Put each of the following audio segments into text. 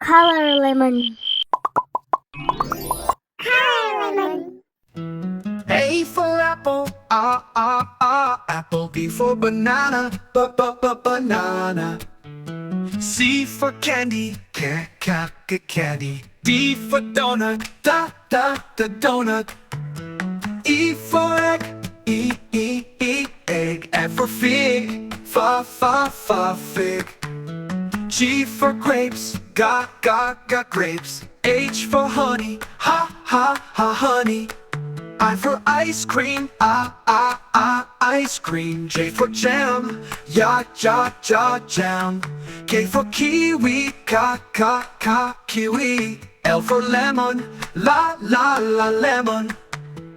Color lemon. Color lemon. A for apple, apple. B for banana, banana. C for candy, candy. D for donut, donut. E for egg, egg. F for fig, fig. G for grapes, grapes. H for honey, honey. I for ice cream, ice cream. J for jam, jam. K for kiwi, kiwi. L for lemon, lemon.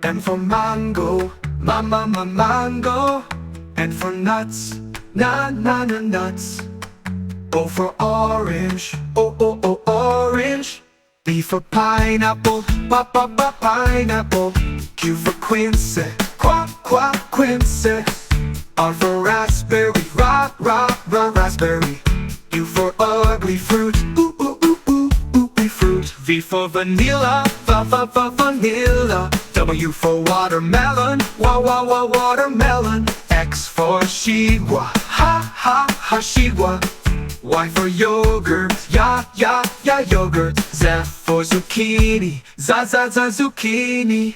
M for mango, mango. N for nuts, nuts. O for orange, orange. P for pineapple, pineapple. Q for quince, quince. R for raspberry, raspberry. U for ugly fruit, ugly fruit. V for vanilla, vanilla. W for watermelon, watermelon. X for shigwa, shigwa. Y for yogurt, yogurt. Z for zucchini, zucchini.